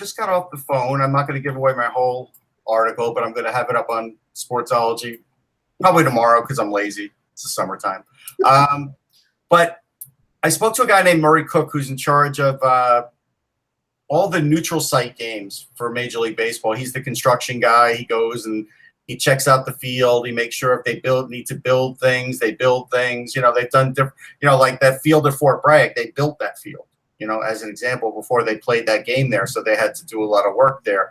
just got off the phone. I'm not going to give away my whole article, but I'm going to have it up on Sportsology probably tomorrow because I'm lazy. It's the summertime. But I spoke to a guy named Murray Cook who's in charge of all the neutral site games for Major League Baseball. He's the construction guy. He goes and he checks out the field. He makes sure if they need to build things, they build things. They've done different, like that field at Fort Bragg, they built that field, as an example, before they played that game there. So they had to do a lot of work there.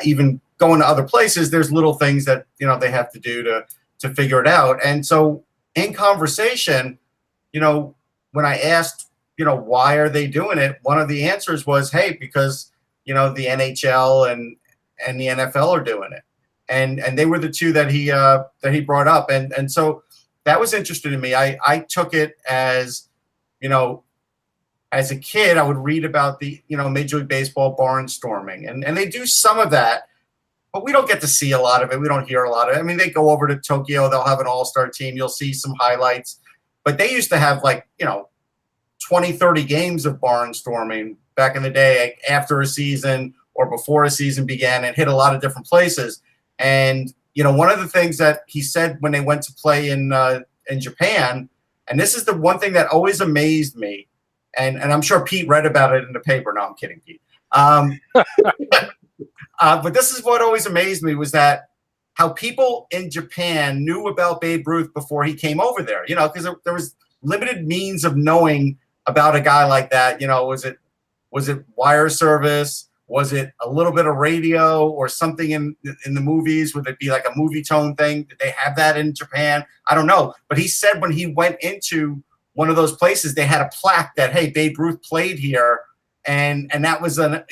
Even going to other places, there's little things that, they have to do to figure it out. And so in conversation, when I asked, why are they doing it? One of the answers was, hey, because, the NHL and the NFL are doing it. And they were the two that he brought up. And so that was interesting to me. I took it as, as a kid, I would read about the, Major League Baseball barnstorming. And they do some of that, but we don't get to see a lot of it. We don't hear a lot of it. I mean, they go over to Tokyo. They'll have an all-star team. You'll see some highlights. But they used to have 20, 30 games of barnstorming back in the day after a season or before a season began and hit a lot of different places. And, one of the things that he said when they went to play in Japan, and this is the one thing that always amazed me, and I'm sure Pete read about it in the paper. No, I'm kidding, Pete. But this is what always amazed me was that how people in Japan knew about Babe Ruth before he came over there, because there was limited means of knowing about a guy like that. Was it wire service? Was it a little bit of radio or something in the movies? Would it be like a movie tone thing? Did they have that in Japan? I don't know. But he said when he went into one of those places, they had a plaque that, hey, Babe Ruth played here. And that was a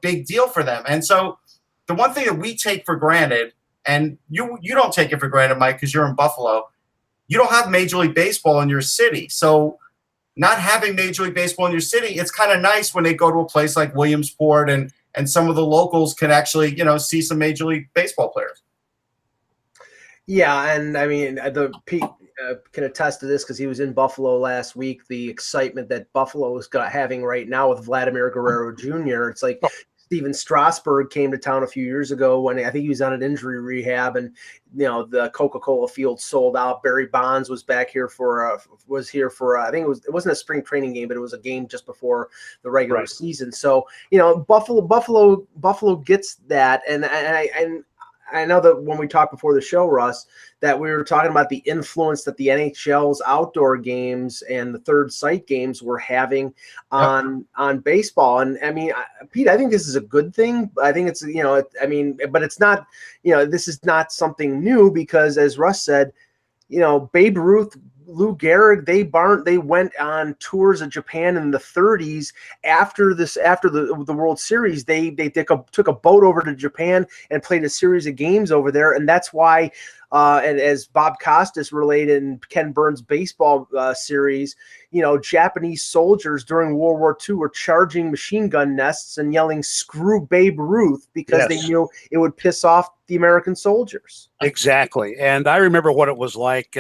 big deal for them. And so the one thing that we take for granted, and you don't take it for granted, Mike, because you're in Buffalo, you don't have Major League Baseball in your city. So not having Major League Baseball in your city, it's kind of nice when they go to a place like Williamsport and some of the locals can actually, see some Major League Baseball players. Yeah, and I mean, Pete can attest to this because he was in Buffalo last week. The excitement that Buffalo is having right now with Vladimir Guerrero Jr. It's like Steven Strasburg came to town a few years ago when I think he was on an injury rehab, and the Coca-Cola field sold out. Barry Bonds was back here for I think it wasn't a spring training game, but it was a game just before the regular season. So Buffalo gets that, and I know that when we talked before the show, Russ, that we were talking about the influence that the NHL's outdoor games and the third site games were having on baseball. And I mean, Pete, I think this is a good thing. I think it's, but it's not, this is not something new because as Russ said, Babe Ruth, Lou Gehrig, they went on tours of Japan in the 30s after the World Series. They took a boat over to Japan and played a series of games over there, and that's why. And as Bob Costas related in Ken Burns' baseball series, Japanese soldiers during World War II were charging machine gun nests and yelling "Screw Babe Ruth" because they knew it would piss off the American soldiers. Exactly. And I remember what it was like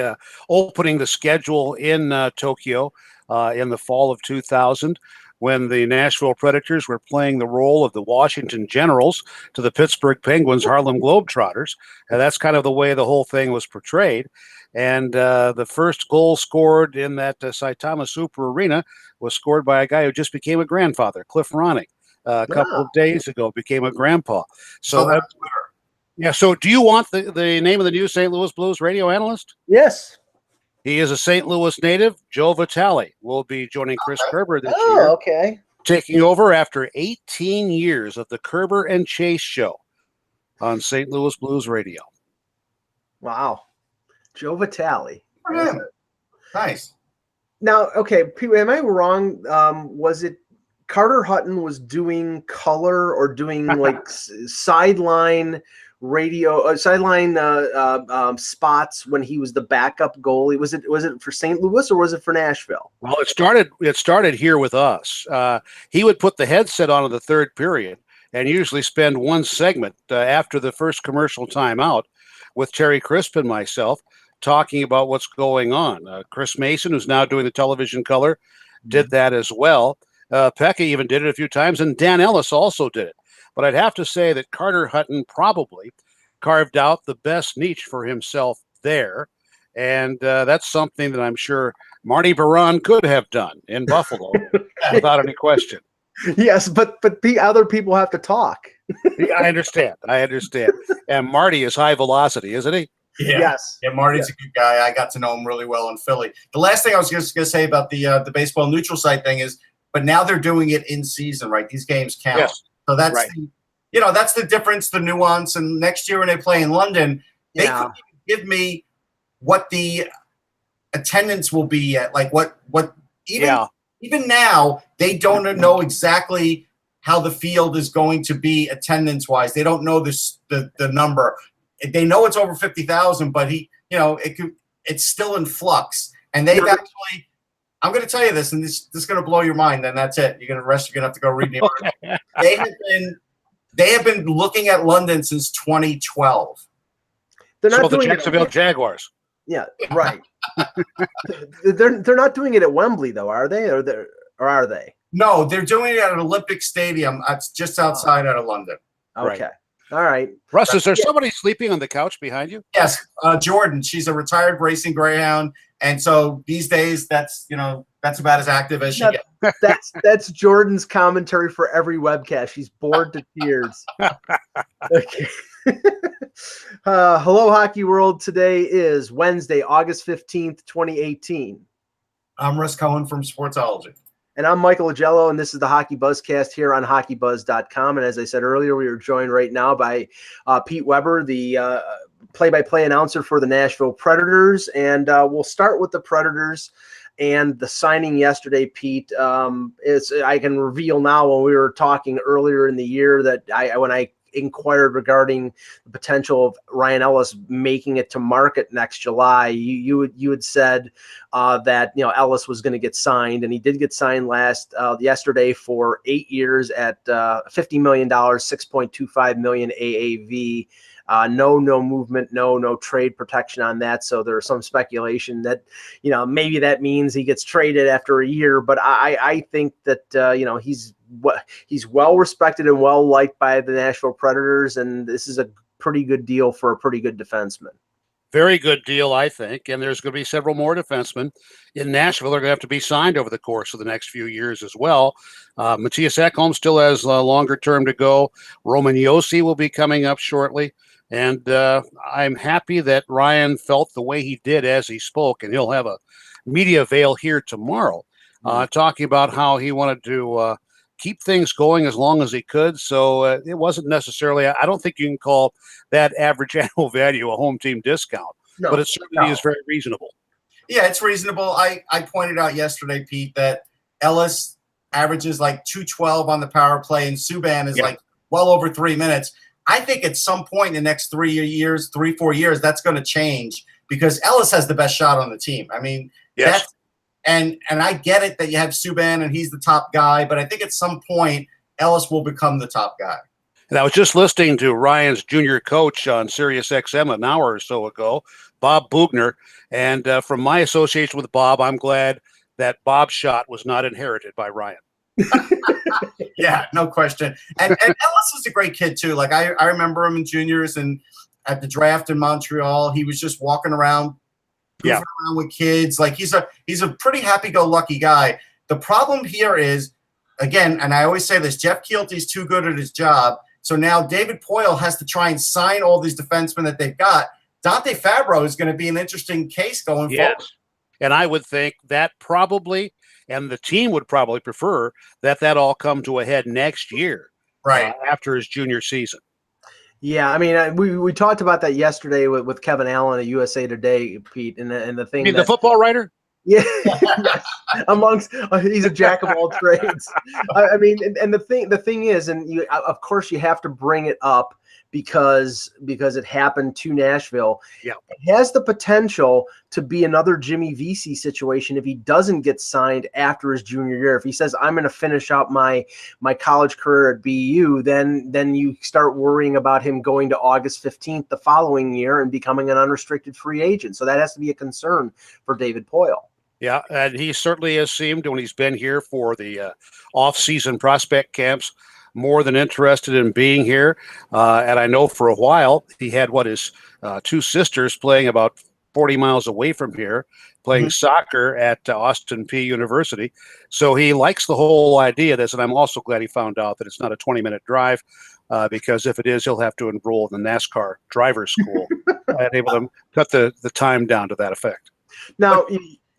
opening the schedule in Tokyo in the fall of 2000 when the Nashville Predators were playing the role of the Washington Generals to the Pittsburgh Penguins Harlem Globetrotters. And that's kind of the way the whole thing was portrayed. And the first goal scored in that Saitama Super Arena was scored by a guy who just became a grandfather, Cliff Ronning. A couple of days ago became a grandpa. So so do you want the name of the new St. Louis Blues radio analyst? Yes. He is a St. Louis native. Joe Vitale will be joining Chris Kerber this year. Okay. Taking over after 18 years of the Kerber and Chase show on St. Louis Blues Radio. Wow. Joe Vitale. Nice. Now, okay, am I wrong? Was it Carter Hutton was doing color or doing like sideline radio, spots when he was the backup goalie? Was it for St. Louis or was it for Nashville? Well, it started here with us. He would put the headset on in the third period and usually spend one segment after the first commercial timeout with Terry Crisp and myself talking about what's going on. Chris Mason, who's now doing the television color, did that as well. Pekka even did it a few times, and Dan Ellis also did it. but I'd have to say that Carter Hutton probably carved out the best niche for himself there. And that's something that I'm sure Marty Baron could have done in Buffalo without any question. Yes, but the other people have to talk. I understand. And Marty is high velocity, isn't he? Yeah. Yes. Yeah, Marty's a good guy. I got to know him really well in Philly. The last thing I was just going to say about the baseball neutral site thing is, but now they're doing it in season, right? These games count. Yes. So that's right. that's the difference, the nuance. And next year when they play in London, they couldn't even give me what the attendance will be at. Like what even now they don't know exactly how the field is going to be attendance wise. They don't know the number. They know it's over 50,000, but it's still in flux. And they've actually, I'm going to tell you this, and this is going to blow your mind. Then that's it. You're going to have to go read the article. They have been looking at London since 2012. They're not the doing Jacksonville Jaguars. Yeah, right. They're not doing it at Wembley though, are they? Or are they? No, they're doing it at an Olympic Stadium. It's just outside out of London. Okay. Right. All right. Russ, is there somebody sleeping on the couch behind you? Yes, Jordan. She's a retired racing greyhound, and so these days that's about as active as she gets. That's Jordan's commentary for every webcast. She's bored to tears. Okay. Hello, Hockey World. Today is Wednesday, August 15th, 2018. I'm Russ Cohen from Sportsology. And I'm Michael Agello, and this is the HockeyBuzzcast here on HockeyBuzz.com. And as I said earlier, we are joined right now by Pete Weber, the play-by-play announcer for the Nashville Predators. And we'll start with the Predators and the signing yesterday, Pete. I can reveal now, when we were talking earlier in the year, that when I inquired regarding the potential of Ryan Ellis making it to market next July, you had said that Ellis was going to get signed, and he did get signed yesterday for 8 years at $50 million, $6.25 million AAV. No movement, no trade protection on that. So there's some speculation that, maybe that means he gets traded after a year. But I think that, he's well respected and well liked by the Nashville Predators. And this is a pretty good deal for a pretty good defenseman. Very good deal, I think. And there's going to be several more defensemen in Nashville. They're going to have to be signed over the course of the next few years as well. Matthias Ekholm still has a longer term to go. Roman Josi will be coming up shortly. And I'm happy that Ryan felt the way he did as he spoke, and he'll have a media avail here tomorrow talking about how he wanted to keep things going as long as he could. So it wasn't necessarily, I don't think you can call that average annual value a home team discount, but it certainly is very reasonable. Yeah, it's reasonable. I pointed out yesterday, Pete, that Ellis averages like 212 on the power play, and Subban is like well over 3 minutes. I think at some point in the next 4 years, that's going to change, because Ellis has the best shot on the team. I mean, yes. And I get it that you have Subban and he's the top guy, but I think at some point Ellis will become the top guy. And I was just listening to Ryan's junior coach on Sirius XM an hour or so ago, Bob Bugner. And from my association with Bob, I'm glad that Bob's shot was not inherited by Ryan. Yeah, no question. And Ellis is a great kid too. Like I remember him in juniors and at the draft in Montreal, he was just walking around, around with kids. Like he's a pretty happy-go-lucky guy. The problem here is, again, and I always say this, Jeff Keelty's too good at his job. So now David Poile has to try and sign all these defensemen that they've got. Dante Fabro is going to be an interesting case going forward. And I would think that probably, and the team would probably prefer that all come to a head next year, right after his junior season. Yeah, I mean, we talked about that yesterday with Kevin Allen at USA Today, Pete, and the thing. You mean the football writer? Yeah, he's a jack of all trades. I mean, and the thing is, and of course you have to bring it up because it happened to Nashville. Yeah, it has the potential to be another Jimmy Vesey situation if he doesn't get signed after his junior year. If he says, I'm going to finish out my college career at BU, then you start worrying about him going to August 15th the following year and becoming an unrestricted free agent. So that has to be a concern for David Poile. Yeah, and he certainly has seemed, when he's been here for the off-season prospect camps, more than interested in being here. And I know for a while he had his two sisters playing about 40 miles away from here, playing soccer at Austin P University. So he likes the whole idea of this. And I'm also glad he found out that it's not a 20-minute drive, because if it is, he'll have to enroll in the NASCAR driver's school and able to cut the time down to that effect. Now,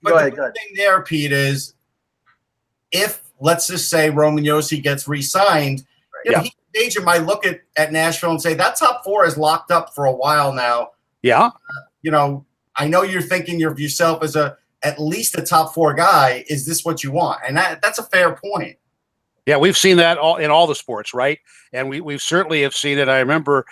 but go the ahead. thing there, Pete, is if, let's just say, Roman Josi gets re-signed, he, agent might look at Nashville and say, that top four is locked up for a while now. Yeah. I know you're thinking of yourself as at least a top four guy. Is this what you want? And that's a fair point. Yeah, we've seen that in all the sports, right? And we certainly have seen it. I remember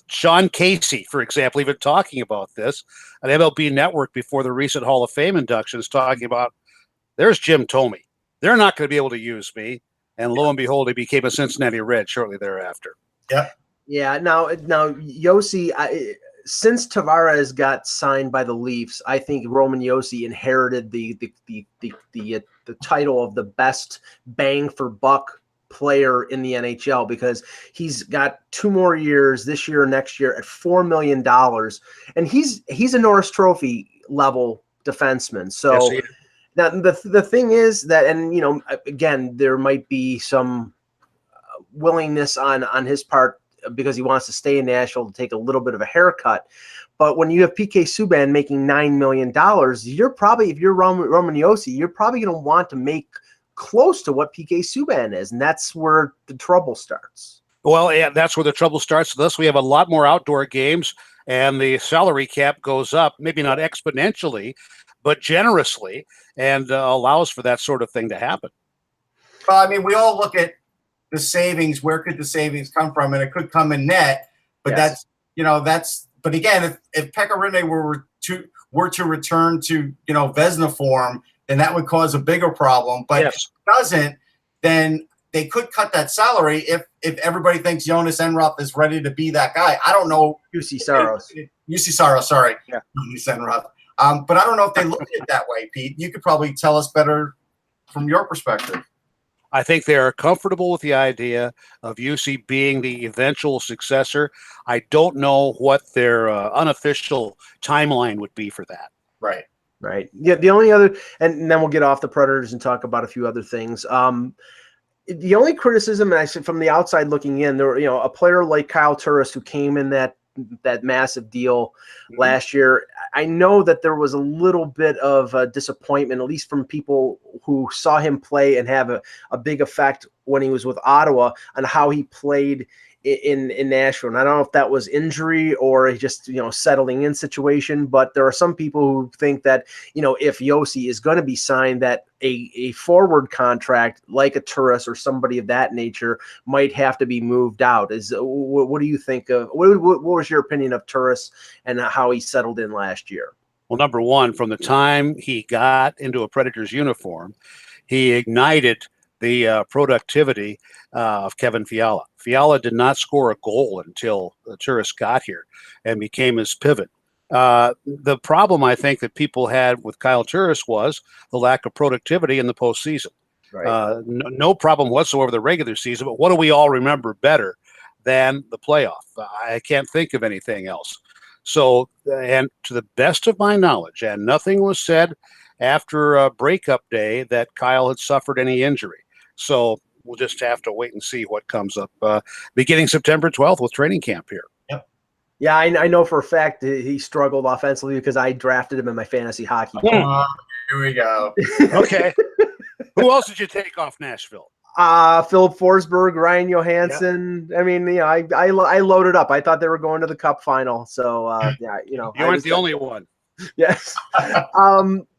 Sean Casey, for example, even talking about this on MLB Network before the recent Hall of Fame inductions, talking about, there's Jim Thome. They're not going to be able to use me. And lo and behold, he became a Cincinnati Red shortly thereafter. Yeah. Yeah. Now Josi, since Tavares got signed by the Leafs, I think Roman Josi inherited the title of the best bang for buck player in the NHL, because he's got 2 more years, this year, next year, at $4 million, and he's a Norris Trophy level defenseman. So yes, now the thing is that, and again, there might be some willingness on his part, because he wants to stay in Nashville, to take a little bit of a haircut. But when you have PK Subban making $9 million, you're probably, if you're Roman Josi, you're probably going to want to make close to what PK Subban is. And that's where the trouble starts. Well, yeah, that's where the trouble starts. Thus, we have a lot more outdoor games, and the salary cap goes up, maybe not exponentially, but generously, and allows for that sort of thing to happen. Well, I mean, we all look at the savings. Where could the savings come from? And it could come in net, but Yes. but again, if Pekka Rinne were to return to, Vezina form, then that would cause a bigger problem. But if it doesn't, then they could cut that salary if everybody thinks Jonas Enroth is ready to be that guy. I don't know. UC Saros, sorry. Yeah. Jonas Enroth. But I don't know if they look at it that way, Pete. You could probably tell us better from your perspective. I think they are comfortable with the idea of UC being the eventual successor. I don't know what their unofficial timeline would be for that. Right. Right. Yeah. The only other, and then we'll get off the Predators and talk about a few other things. The only criticism, and I said from the outside looking in, there, a player like Kyle Turris, who came in that massive deal last year. I know that there was a little bit of disappointment, at least from people who saw him play and have a big effect when he was with Ottawa, on how he played in Nashville. And I don't know if that was injury or just, settling in situation, but there are some people who think that, if Josi is going to be signed, that a forward contract like a Turris or somebody of that nature might have to be moved out. What do you think of, what was your opinion of Turris and how he settled in last year? Well, number one, from the time he got into a Predators uniform, he ignited the productivity of Kevin Fiala. Fiala did not score a goal until Turris got here and became his pivot. The problem I think that people had with Kyle Turris was the lack of productivity in the postseason. Right. No problem whatsoever the regular season, but what do we all remember better than the playoff? I can't think of anything else. So, and to the best of my knowledge, and nothing was said after breakup day that Kyle had suffered any injury. So we'll just have to wait and see what comes up beginning September 12th with training camp here. Yep. Yeah, I know for a fact he struggled offensively because I drafted him in my fantasy hockey. Here we go. Okay. Who else did you take off Nashville? Philip Forsberg, Ryan Johansson. Yep. I mean, I loaded up. I thought they were going to the Cup final. So, you weren't the only one. Yes.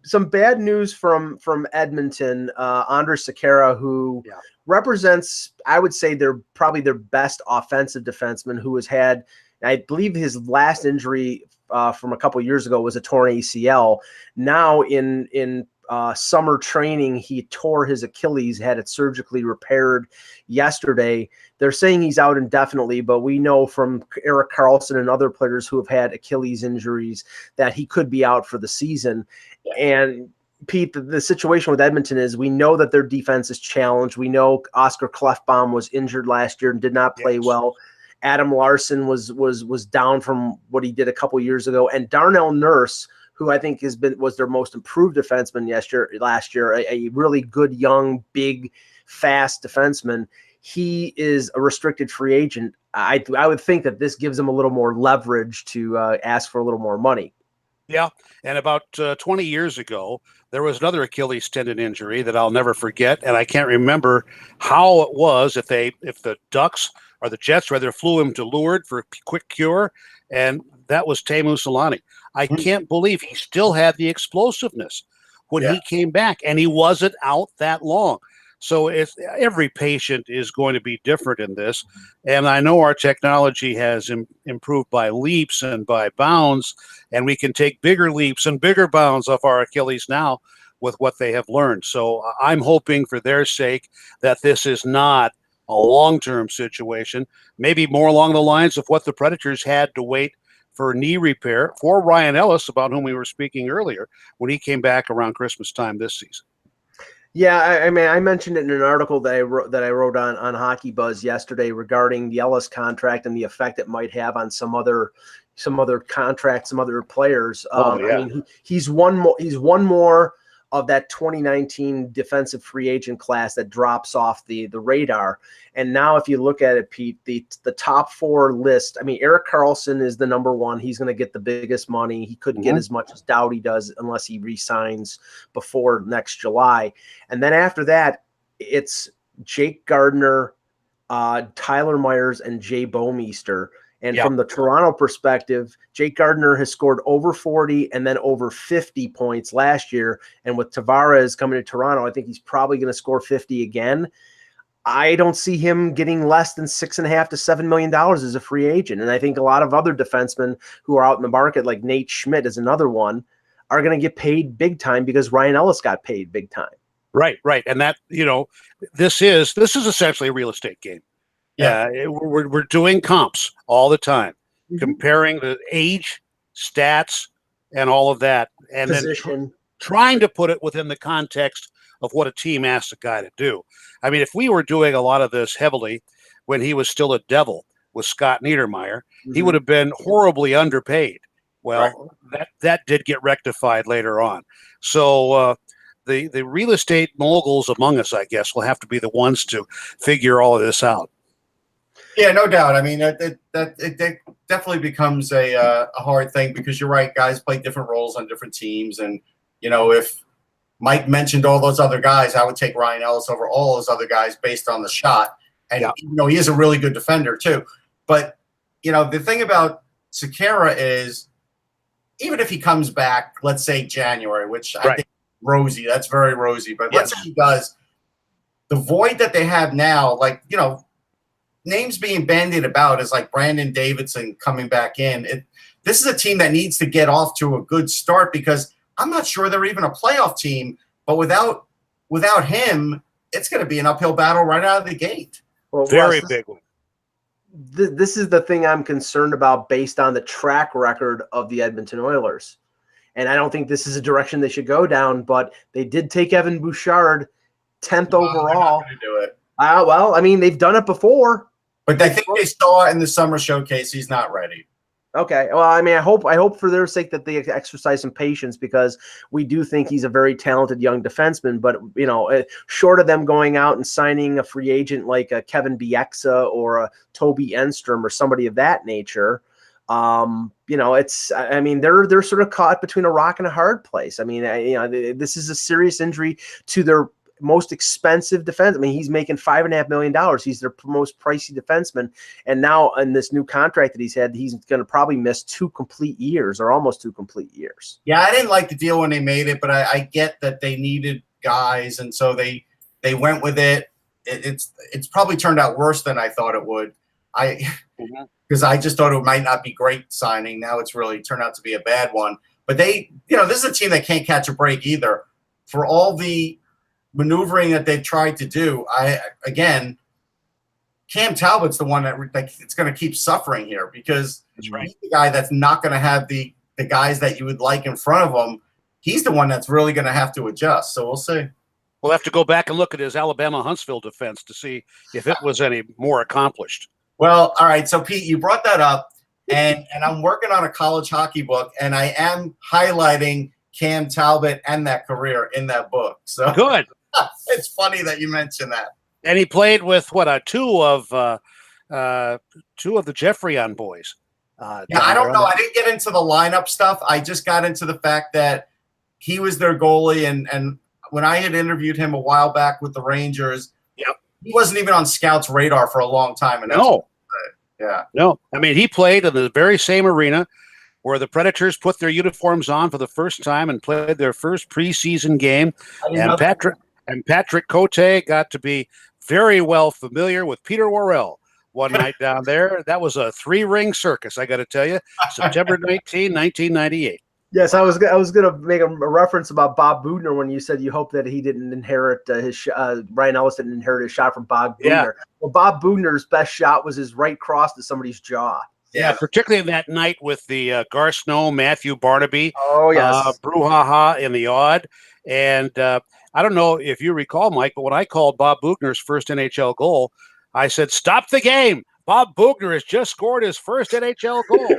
Some bad news from Edmonton. Andres Sekera, who represents, I would say, they're probably their best offensive defenseman, who has had, I believe his last injury from a couple years ago was a torn ACL. Now in summer training, he tore his Achilles, had it surgically repaired yesterday. They're saying he's out indefinitely, but we know from Erik Karlsson and other players who have had Achilles injuries that he could be out for the season. And Pete, the situation with Edmonton is we know that their defense is challenged. We know Oscar Klefbom was injured last year and did not play well. Adam Larson was down from what he did a couple years ago, and Darnell Nurse, who I think was their most improved defenseman last year, a really good young, big, fast defenseman. He is a restricted free agent. I would think that this gives him a little more leverage to ask for a little more money. Yeah, and about 20 years ago, there was another Achilles tendon injury that I'll never forget, and I can't remember how it was, if the Ducks or the Jets rather flew him to Lourdes for a quick cure, and that was Teemu Selanne. I can't believe he still had the explosiveness when he came back, and he wasn't out that long. So every patient is going to be different in this, and I know our technology has improved by leaps and by bounds, and we can take bigger leaps and bigger bounds off our Achilles now with what they have learned. So I'm hoping for their sake that this is not a long-term situation, maybe more along the lines of what the Predators had to wait for knee repair for Ryan Ellis, about whom we were speaking earlier, when he came back around Christmas time this season. Yeah, I mean, I mentioned it in an article that I wrote on Hockey Buzz yesterday regarding the Ellis contract and the effect it might have on some other contracts, some other players. I mean, he's one more of that 2019 defensive free agent class that drops off the radar. And now if you look at it, Pete, the top four list, I mean, Erik Karlsson is the number one. He's going to get the biggest money. He couldn't get as much as Doughty does unless he re-signs before next July. And then after that, it's Jake Gardiner, Tyler Myers, and Jay Bouwmeester. And from the Toronto perspective, Jake Gardiner has scored over 40 and then over 50 points last year. And with Tavares coming to Toronto, I think he's probably going to score 50 again. I don't see him getting less than $6.5 to $7 million as a free agent. And I think a lot of other defensemen who are out in the market, like Nate Schmidt is another one, are going to get paid big time because Ryan Ellis got paid big time. Right. And that, this is essentially a real estate game. Yeah, we're doing comps all the time, comparing the age, stats, and all of that, and position, then trying to put it within the context of what a team asks a guy to do. I mean, if we were doing a lot of this heavily when he was still a Devil with Scott Niedermayer, he would have been horribly underpaid. Well, that did get rectified later on. So the real estate moguls among us, I guess, will have to be the ones to figure all of this out. Yeah, no doubt. I mean, it definitely becomes a hard thing because you're right. Guys play different roles on different teams. And, if Mike mentioned all those other guys, I would take Ryan Ellis over all those other guys based on the shot. And, he is a really good defender too. But, the thing about Sekera is even if he comes back, let's say January, which I think rosy, that's very rosy. But let's say he does, the void that they have now, like, names being bandied about is like Brandon Davidson coming back in. This is a team that needs to get off to a good start because I'm not sure they're even a playoff team. But without him, it's going to be an uphill battle right out of the gate. Well, Very big one. This is the thing I'm concerned about based on the track record of the Edmonton Oilers. And I don't think this is a direction they should go down, but they did take Evan Bouchard 10th overall. They're not going to do it. Well, I mean, they've done it before. But I think they saw in the summer showcase he's not ready. Okay. Well, I mean, I hope for their sake that they exercise some patience because we do think he's a very talented young defenseman. But, short of them going out and signing a free agent like a Kevin Bieksa or a Toby Enstrom or somebody of that nature, they're sort of caught between a rock and a hard place. I mean, this is a serious injury to their most expensive defense. I mean, he's making $5.5 million. He's their most pricey defenseman. And now in this new contract that he's had, he's going to probably miss 2 complete years or almost 2 complete years. Yeah, I didn't like the deal when they made it, but I get that they needed guys. And so they went with it. It's probably turned out worse than I thought it would. Because I just thought it might not be great signing. Now it's really turned out to be a bad one. But this is a team that can't catch a break either. For all the maneuvering that they've tried to do, Cam Talbot's the one that it's going to keep suffering here because he's the guy that's not going to have the guys that you would like in front of him. he's the one that's really going to have to adjust. So we'll see. We'll have to go back and look at his Alabama Huntsville defense to see if it was any more accomplished. Well, all right. So, Pete, you brought that up, and I'm working on a college hockey book, and I am highlighting Cam Talbot and that career in that book. So good. It's funny that you mentioned that. And he played with two of the Jeffreyon boys. Yeah, I don't know. I didn't get into the lineup stuff. I just got into the fact that he was their goalie, and when I had interviewed him a while back with the Rangers, he wasn't even on scouts' radar for a long time. And no. I mean, he played in the very same arena where the Predators put their uniforms on for the first time and played their first preseason game. And Patrick Cote got to be very well familiar with Peter Worrell one night down there. That was a 3-ring circus, I got to tell you. September 19, 1998. Yes, I was going to make a reference about Bob Budner when you said you hope that he didn't inherit Ryan Ellis didn't inherit his shot from Bob Budner. Yeah. Well, Bob Budner's best shot was his right cross to somebody's jaw. Yeah, particularly that night with the Gar Snow, Matthew Barnaby, brouhaha in the odd. And I don't know if you recall, Mike, but when I called Bob Buchner's first NHL goal, I said, "Stop the game. Bob Buchner has just scored his first NHL goal."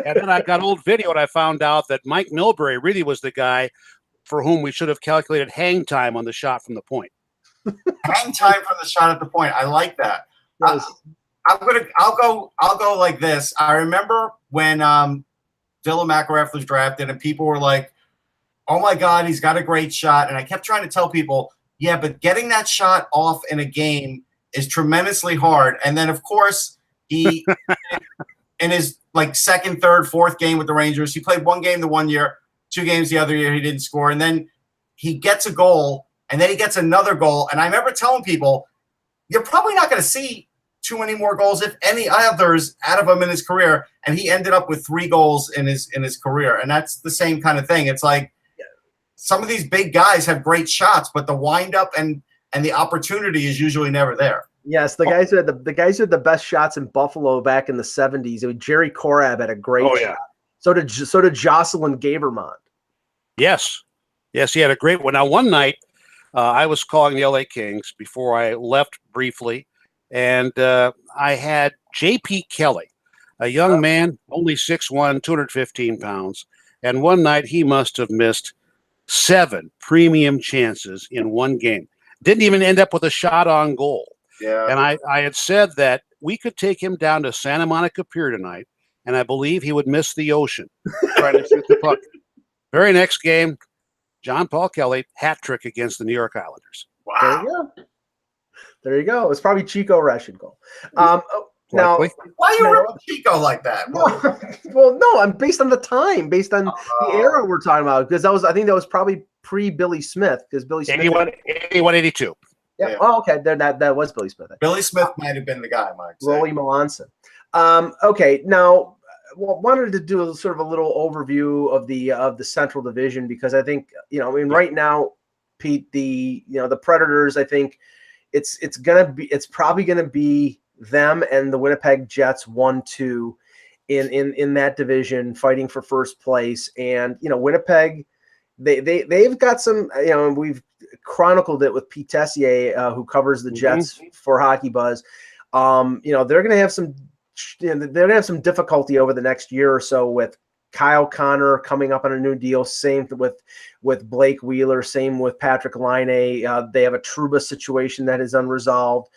And then I got old video and I found out that Mike Milbury really was the guy for whom we should have calculated hang time on the shot from the point. Hang time from the shot at the point. I like that. Yes. I'll go like this. I remember when Dylan McIlrath was drafted and people were like, "Oh my God, he's got a great shot." And I kept trying to tell people, yeah, but getting that shot off in a game is tremendously hard. And then of course he in his second, third, fourth game with the Rangers, he played one game the one year, 2 games the other year, he didn't score. And then he gets a goal and then he gets another goal. And I remember telling people, you're probably not going to see too many more goals, if any others, out of him in his career. And he ended up with 3 goals in his career. And that's the same kind of thing. It's like some of these big guys have great shots, but the windup and the opportunity is usually never there. Yes, the guys who had the best shots in Buffalo back in the 70s. Jerry Korab had a great shot. So did Jocelyn Gabermont. Yes, he had a great one. Now, one night I was calling the LA Kings before I left briefly, and I had J.P. Kelly, a young man, only 6'1", 215 pounds, and one night he must have missed 7 premium chances in one game. Didn't even end up with a shot on goal. Yeah. And I had said that we could take him down to Santa Monica Pier tonight, and I believe he would miss the ocean trying to shoot the puck. Very next game, John Paul Kelly, hat trick against the New York Islanders. Wow. There you go. It's probably Chico Reschenko. Now, why are you ripping Chico like that? No, I'm based on the time, based on the era we're talking about, because I think that was probably pre-Billy Smith, because Billy Smith 81, 82. Yeah. Oh, okay. That was Billy Smith. Billy Smith might have been the guy, Mike. Rolly Melanson. Okay. Now, wanted to do sort of a little overview of the Central Division, because I think right now, Pete, the Predators, I think it's probably gonna be them and the Winnipeg Jets 1-2 in that division, fighting for first place. And Winnipeg, they've got some, we've chronicled it with Pete Tessier, who covers the Jets for Hockey Buzz. They're gonna have some difficulty over the next year or so with Kyle Connor coming up on a new deal. Same with Blake Wheeler. Same with Patrick Laine. They have a Trouba situation that is unresolved.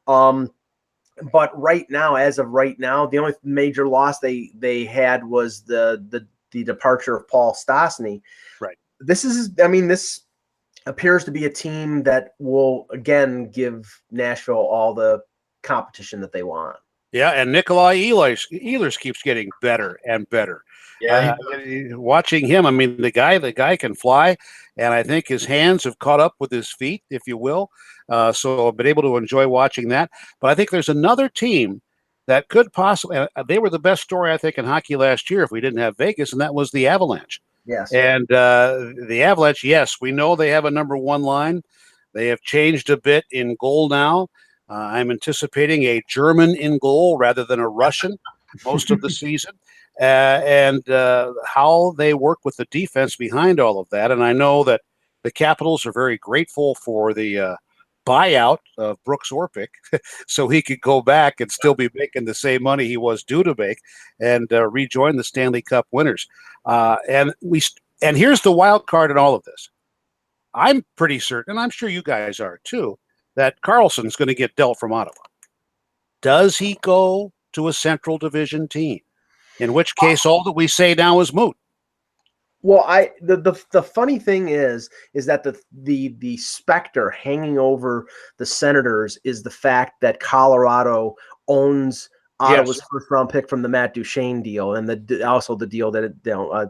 But as of right now, the only major loss they had was the departure of Paul Stastny. Right. This appears to be a team that will again give Nashville all the competition that they want. Yeah, and Nikolai Ehlers keeps getting better and better. Yeah, watching him, the guy can fly, and I think his hands have caught up with his feet, if you will. So I've been able to enjoy watching that. But I think there's another team that could possibly they were the best story, I think, in hockey last year if we didn't have Vegas, and that was the Avalanche. Yes. And the Avalanche, yes, we know they have a number 1 line. They have changed a bit in goal now. I'm anticipating a German in goal rather than a Russian most of the season. and how they work with the defense behind all of that. And I know that the Capitals are very grateful for the buyout of Brooks Orpik, so he could go back and still be making the same money he was due to make and rejoin the Stanley Cup winners. And here's the wild card in all of this. I'm pretty certain, and I'm sure you guys are too, that Carlson's going to get dealt from Ottawa. Does he go to a Central Division team? In which case, all that we say now is moot. Well, the funny thing is that the specter hanging over the Senators is the fact that Colorado owns Ottawa's first round pick from the Matt Duchene deal, and also the deal that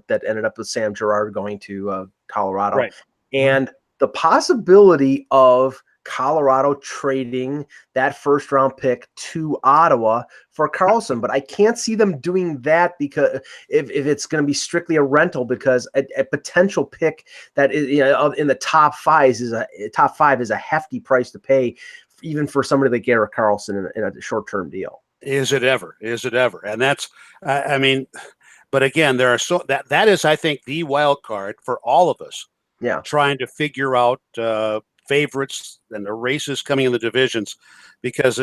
that ended up with Sam Girard going to Colorado, right. And the possibility of Colorado trading that first round pick to Ottawa for Carlson, but I can't see them doing that because if it's going to be strictly a rental, because a potential pick that is in the top five is a hefty price to pay, even for somebody like Garrett Carlson in a short term deal. Is it ever? And that's, I mean, but again, there are that is, I think, the wild card for all of us. Yeah, trying to figure out favorites and the races coming in the divisions, because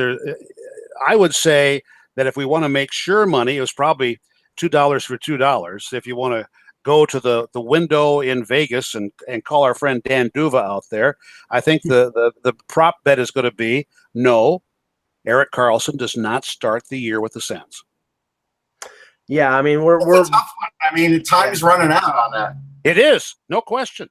I would say that if we want to make sure money, it was probably $2 for $2. If you want to go to the window in Vegas and call our friend Dan Duva out there, I think the prop bet is going to be no, Erik Karlsson does not start the year with the Sens. Yeah, I mean we're a tough one. I mean, time's running out on that. It is, no question.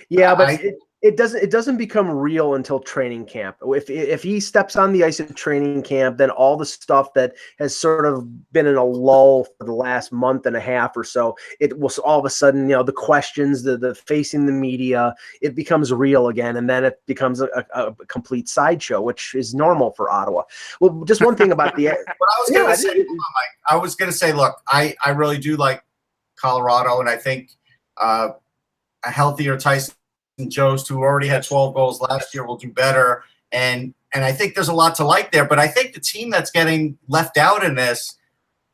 Yeah, but it doesn't become real until training camp. If he steps on the ice in training camp, then all the stuff that has sort of been in a lull for the last month and a half or so, it will all of a sudden, the questions, the facing the media, it becomes real again, and then it becomes a complete sideshow, which is normal for Ottawa. Well, just one thing about the. I was going to say, look, I really do like Colorado, and I think a healthier Tyson Jost, who already had 12 goals last year, will do better. And I think there's a lot to like there. But I think the team that's getting left out in this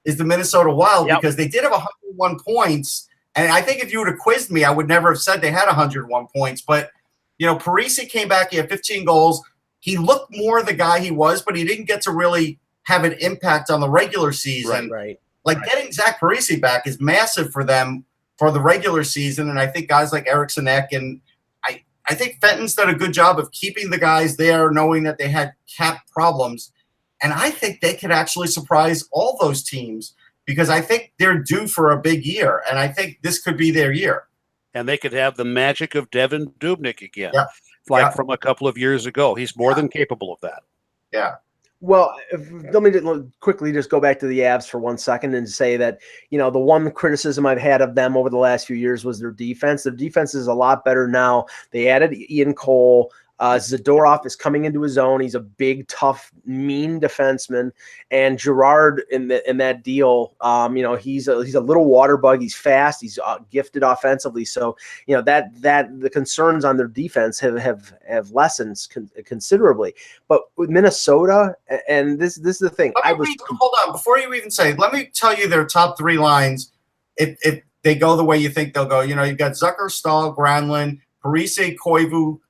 is the Minnesota Wild, because they did have 101 points. And I think if you would have quizzed me, I would never have said they had 101 points. But, Parise came back. He had 15 goals. He looked more the guy he was, but he didn't get to really have an impact on the regular season. Right. Getting Zach Parise back is massive for them for the regular season. And I think guys like Eriksson Ek and I think Fenton's done a good job of keeping the guys there, knowing that they had cap problems. And I think they could actually surprise all those teams, because I think they're due for a big year. And I think this could be their year. And they could have the magic of Devin Dubnyk again, from a couple of years ago. He's more than capable of that. Yeah. Well, let me quickly just go back to the Avs for 1 second and say that, the one criticism I've had of them over the last few years was their defense. Their defense is a lot better now. They added Ian Cole. Zadorov is coming into his own. He's a big, tough, mean defenseman. And Girard in that deal, he's a little water bug. He's fast. He's gifted offensively. So that the concerns on their defense have lessened considerably. But with Minnesota, and this is the thing. Hold on, before you even say, let me tell you their top three lines. If they go the way you think they'll go, you've got Zucker, Stahl, Granlund, Parise, Koivu,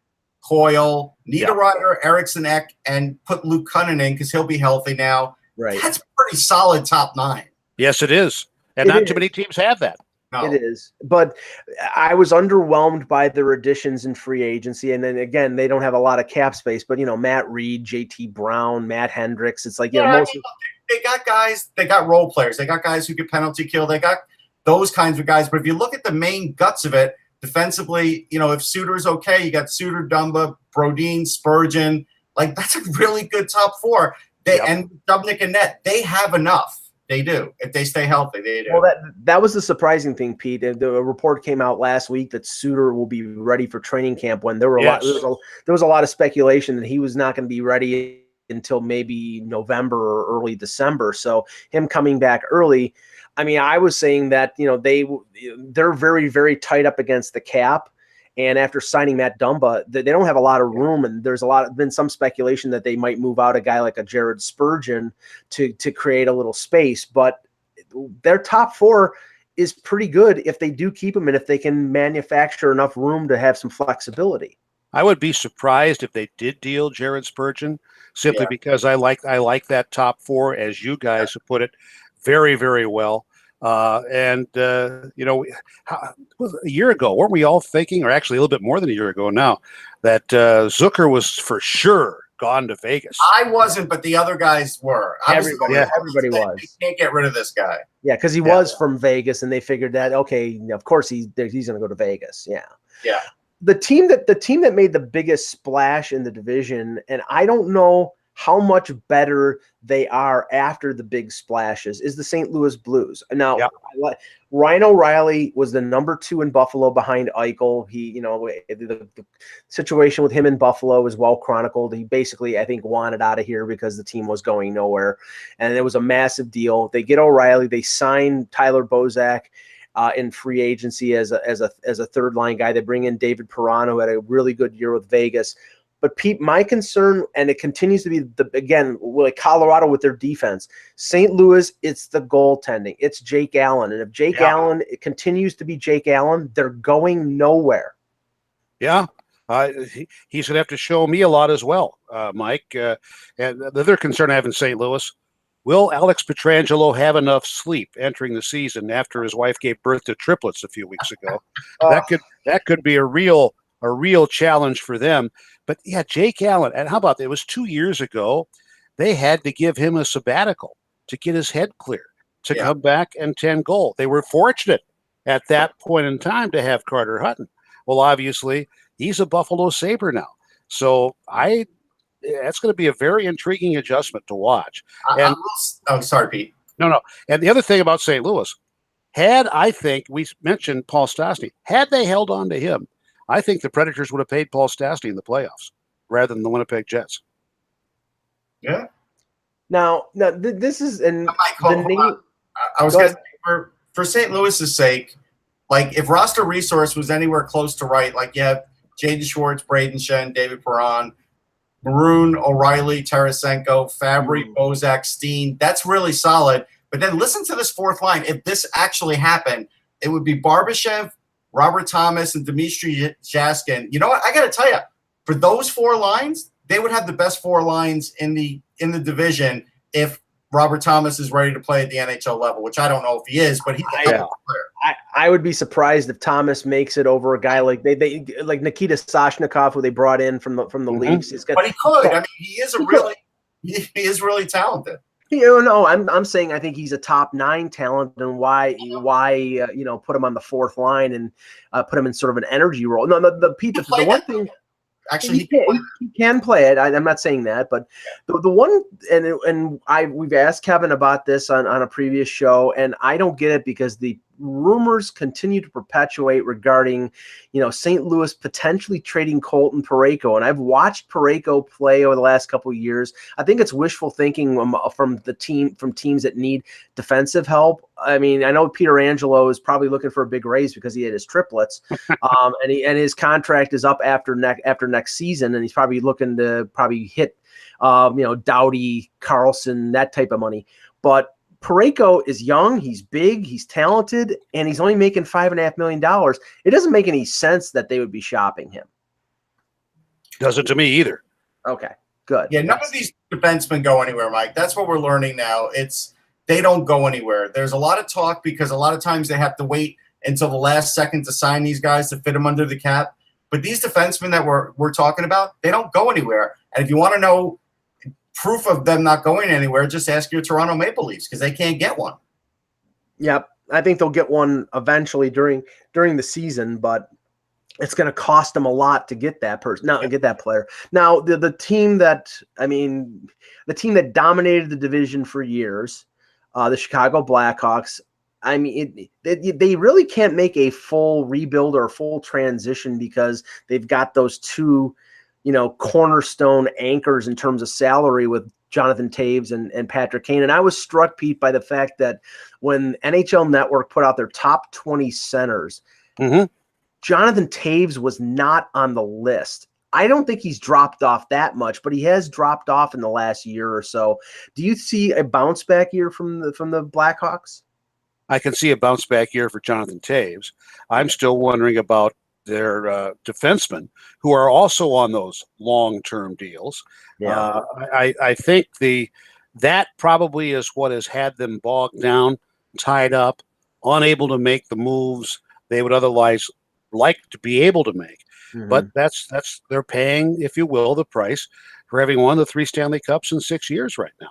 Coyle, Niederreiter, Eriksson Ek, and put Luke Cunningham in because he'll be healthy now. Right. That's a pretty solid top nine. Yes, it is. And not too many teams have that. No. It is. But I was underwhelmed by their additions in free agency. And then, again, they don't have a lot of cap space. But, Matt Reed, JT Brown, Matt Hendricks. It's like, they got guys. They got role players. They got guys who can penalty kill. They got those kinds of guys. But if you look at the main guts of it, defensively, if Suter's okay, you got Suter, Dumba, Brodin, Spurgeon. That's a really good top four. And Dubnyk and Net, they have enough. They do. If they stay healthy, they do. Well, that was the surprising thing, Pete. The report came out last week that Suter will be ready for training camp, when there was a lot of speculation that he was not going to be ready until maybe November or early December. So him coming back early, I mean, I was saying that, they're very, very tight up against the cap. And after signing Matt Dumba, they don't have a lot of room. And there's been some speculation that they might move out a guy like a Jared Spurgeon to create a little space. But their top four is pretty good if they do keep him and if they can manufacture enough room to have some flexibility. I would be surprised if they did deal Jared Spurgeon, simply because I like that top four, as you guys have put it, very, very well. A year ago, weren't we all thinking, or actually a little bit more than a year ago now, that Zucker was for sure gone to Vegas? I wasn't, but the other guys were. Everybody was. You can't get rid of this guy. Yeah, because he was from Vegas, and they figured that, okay, of course he's going to go to Vegas. Yeah. Yeah. The team that made the biggest splash in the division, and I don't know how much better they are after the big splashes, is the St. Louis Blues. Now, Ryan O'Reilly was the number 2 in Buffalo behind Eichel. He, the situation with him in Buffalo is well chronicled. He basically, I think, wanted out of here because the team was going nowhere, and it was a massive deal. They get O'Reilly. They sign Tyler Bozak in free agency as a third line guy. They bring in David Perron, who had a really good year with Vegas. But Pete, my concern, and it continues to be like Colorado with their defense. St. Louis, it's the goaltending. It's Jake Allen, and if Jake Allen continues to be Jake Allen, they're going nowhere. Yeah, he's going to have to show me a lot as well, Mike. And the other concern I have in St. Louis: will Alex Pietrangelo have enough sleep entering the season after his wife gave birth to triplets a few weeks ago? That could be a real challenge for them. But yeah, Jake Allen, and how about that? It was 2 years ago. They had to give him a sabbatical to get his head clear to come back and 10 goal. They were fortunate at that point in time to have Carter Hutton. Well, obviously, he's a Buffalo Sabre now. So that's going to be a very intriguing adjustment to watch. Sorry, Pete. No. And the other thing about St. Louis, I think we mentioned Paul Stastny, had they held on to him, I think the Predators would have paid Paul Stastny in the playoffs rather than the Winnipeg Jets. Yeah. Now this is I was going to say, for St. Louis's sake, like if roster resource was anywhere close to right, like you have Jaden Schwartz, Braden Shen, David Perron, Maroon, O'Reilly, Tarasenko, Fabry, Bozak, Steen. That's really solid. But then listen to this fourth line. If this actually happened, it would be Barbashev, Robert Thomas, and Dmitry Jaskin. You know what? I got to tell you, for those 4 lines, they would have the best 4 lines in the division if Robert Thomas is ready to play at the NHL level, which I don't know if he is, but he's a hell of a player. I would be surprized if Thomas makes it over a guy like they like Nikita Soshnikov, who they brought in from the Leafs. But he could. I mean, he is really talented. I'm saying I think he's a top 9 talent, and why put him on the fourth line and put him in sort of an energy role. No, the one thing. Actually, he can play it. I'm not saying that, but the one we've asked Kevin about this on a previous show, and I don't get it because the rumors continue to perpetuate regarding, St. Louis potentially trading Colton Parayko. And I've watched Parayko play over the last couple of years. I think it's wishful thinking from teams that need defensive help. I mean, I know Peter Angelo is probably looking for a big raise because he had his triplets, and his contract is up after next season, and he's probably looking to hit, Doughty, Carlson, that type of money. But Parayko is young, he's big, he's talented, and he's only making $5.5 million. It doesn't make any sense that they would be shopping him. Doesn't to me either. Okay, good. Yeah, none of these defensemen go anywhere, Mike. That's what we're learning now. They don't go anywhere. There's a lot of talk because a lot of times they have to wait until the last second to sign these guys to fit them under the cap. But these defensemen that we're talking about, they don't go anywhere. And if you want to know proof of them not going anywhere, just ask your Toronto Maple Leafs because they can't get one. Yep, I think they'll get one eventually during the season, but it's going to cost them a lot to get that get that player. Now, the team that dominated the division for years, the Chicago Blackhawks. I mean, they really can't make a full rebuild or a full transition because they've got those 2, cornerstone anchors in terms of salary with Jonathan Taves and Patrick Kane. And I was struck, Pete, by the fact that when NHL Network put out their top 20 centers, Jonathan Taves was not on the list. I don't think he's dropped off that much, but he has dropped off in the last year or so. Do you see a bounce back year from the Blackhawks? I can see a bounce back year for Jonathan Taves. I'm still wondering about their defensemen who are also on those long-term deals. Yeah. I think that probably is what has had them bogged down, tied up, unable to make the moves they would otherwise like to be able to make. Mm-hmm. But that's they're paying, if you will, the price for having won the 3 Stanley Cups in 6 years right now.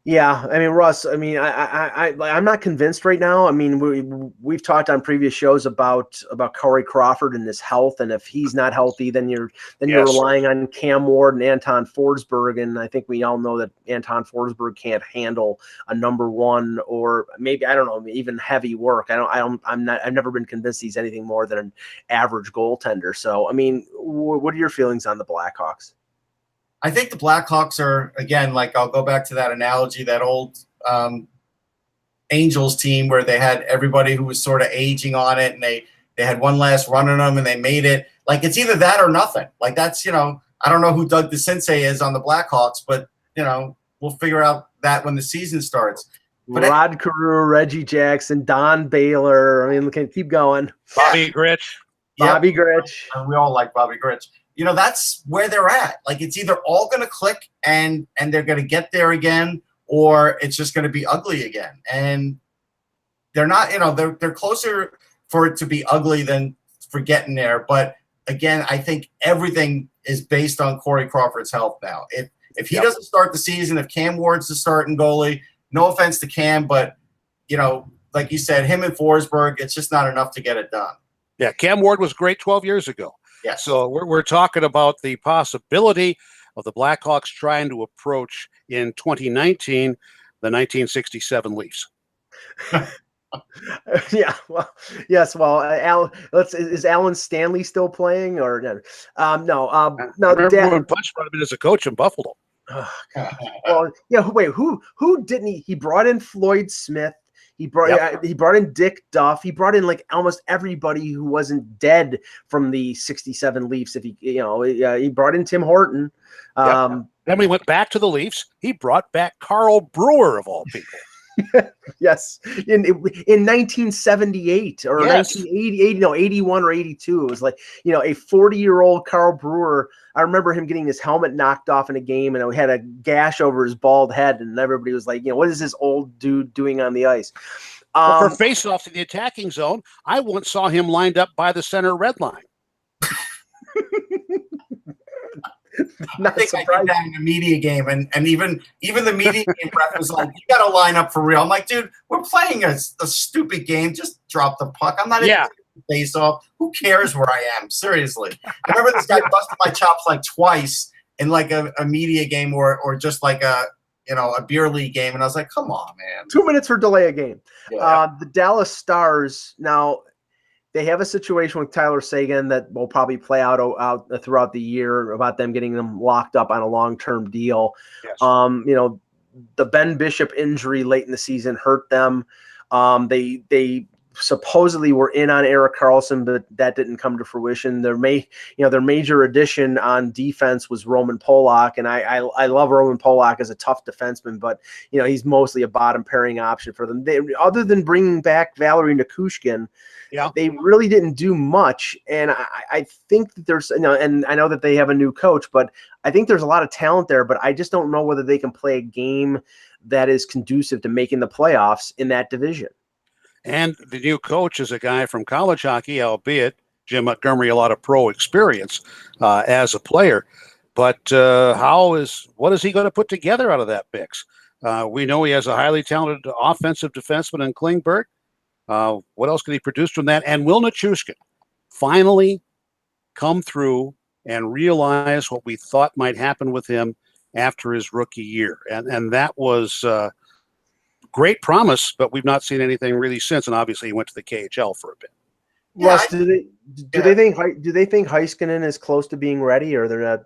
Yeah, I mean, Russ, I mean, I'm not convinced right now. I mean, we've talked on previous shows about Corey Crawford and his health, and if he's not healthy, then you're relying on Cam Ward and Anton Forsberg, and I think we all know that Anton Forsberg can't handle a number one or maybe, I don't know, even heavy work. I've never been convinced he's anything more than an average goaltender. So, I mean, what are your feelings on the Blackhawks? I think the Blackhawks are, again, like I'll go back to that analogy, that old Angels team where they had everybody who was sort of aging on it, and they had one last run on them and they made it. Like, it's either that or nothing. Like, that's, I don't know who Doug DeCinces is on the Blackhawks, but, we'll figure out that when the season starts. But Rod Carew, Reggie Jackson, Don Baylor. I mean, keep going. Bobby Grich. Bobby Grich. And we all like Bobby Grich. That's where they're at. Like, it's either all going to click and they're going to get there again, or it's just going to be ugly again. And they're not, they're closer for it to be ugly than for getting there. But again, I think everything is based on Corey Crawford's health now. If he doesn't start the season, if Cam Ward's the starting goalie, no offense to Cam, but like you said, him and Forsberg, it's just not enough to get it done. Yeah, Cam Ward was great 12 years ago. Yes. So we're talking about the possibility of the Blackhawks trying to approach in 2019 the 1967 Leafs. Yeah. Well, yes. Well, is Alan Stanley still playing or no? No. I remember when Punch brought him in as a coach in Buffalo. Well, yeah. Wait, who didn't he? He brought in Floyd Smith. He brought in Dick Duff. He brought in like almost everybody who wasn't dead from the '67 Leafs. If he brought in Tim Horton. Then when he went back to the Leafs, he brought back Carl Brewer of all people. Yes, in 1978 or 1980, 81 or 82. It was like, a 40-year-old Carl Brewer. I remember him getting his helmet knocked off in a game, and he had a gash over his bald head, and everybody was like, what is this old dude doing on the ice? For face-offs in the attacking zone, I once saw him lined up by the center red line. I think I did that in the media game, and even the media game ref was like, "You got to line up for real." I'm like, "Dude, we're playing a stupid game. Just drop the puck. I'm not even face off. Who cares where I am? Seriously." I remember this guy busted my chops like twice in like a media game or just like a beer league game, and I was like, "Come on, man." 2 minutes for delay a game. Yeah. The Dallas Stars now. They have a situation with Tyler Seguin that will probably play out throughout the year about them getting them locked up on a long-term deal. Yes. The Ben Bishop injury late in the season hurt them. They supposedly were in on Erik Karlsson, but that didn't come to fruition. Their major addition on defense was Roman Polak, and I love Roman Polak as a tough defenseman, but he's mostly a bottom pairing option for them. Other than bringing back Valerie Nichushkin, they really didn't do much. And I think that there's, and I know that they have a new coach, but I think there's a lot of talent there, but I just don't know whether they can play a game that is conducive to making the playoffs in that division. And the new coach is a guy from college hockey, albeit Jim Montgomery, a lot of pro experience as a player. But what is he going to put together out of that mix? We know he has a highly talented offensive defenseman in Klingberg. What else could he produce from that? And will Nichushkin finally come through and realize what we thought might happen with him after his rookie year? And that was great promise, but we've not seen anything really since. And obviously, he went to the KHL for a bit. Russ, do they think Heiskanen is close to being ready, or they're not?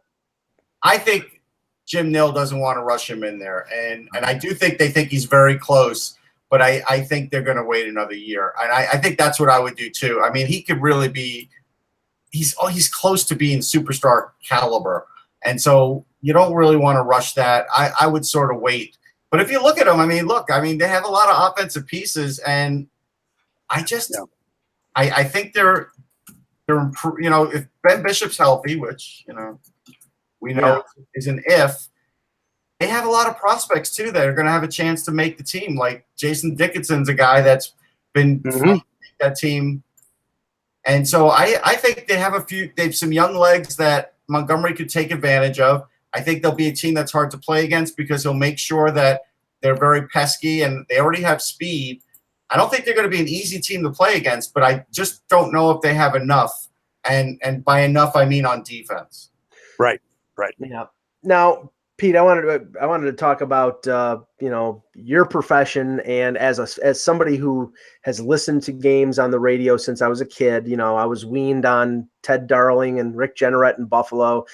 I think Jim Nill doesn't want to rush him in there, and I do think they think he's very close. But I think they're going to wait another year, and I think that's what I would do too. I mean, he could really be. He's close to being superstar caliber, and so you don't really want to rush that. I would sort of wait But if you look at them, they have a lot of offensive pieces, and I think they're if Ben Bishop's healthy, which we know is an if, they have a lot of prospects too that are going to have a chance to make the team. Like Jason Dickinson's a guy that's been that team, and so I think they have some young legs that Montgomery could take advantage of. I think they'll be a team that's hard to play against because he'll make sure that they're very pesky and they already have speed. I don't think they're going to be an easy team to play against, but I just don't know if they have enough. And by enough, I mean on defense. Right. Yeah. Now, Pete, I wanted to talk about your profession, and as somebody who has listened to games on the radio since I was a kid. I was weaned on Ted Darling and Rick Jeanneret in Buffalo.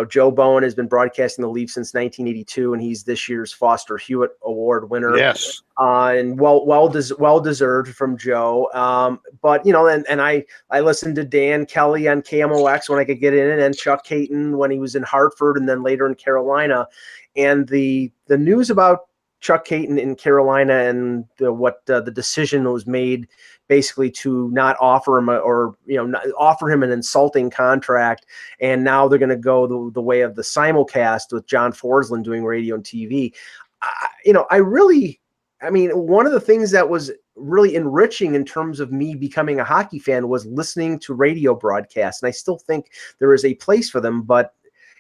Joe Bowen has been broadcasting the Leafs since 1982, and he's this year's Foster Hewitt Award winner. Yes, and well deserved from Joe. But and I listened to Dan Kelly on KMOX when I could get in, and Chuck Caton when he was in Hartford, and then later in Carolina. And the news about Chuck Caton in Carolina and the decision was made basically to not offer him offer him an insulting contract. And now they're going to go the way of the simulcast with John Forsland doing radio and TV. One of the things that was really enriching in terms of me becoming a hockey fan was listening to radio broadcasts. And I still think there is a place for them, but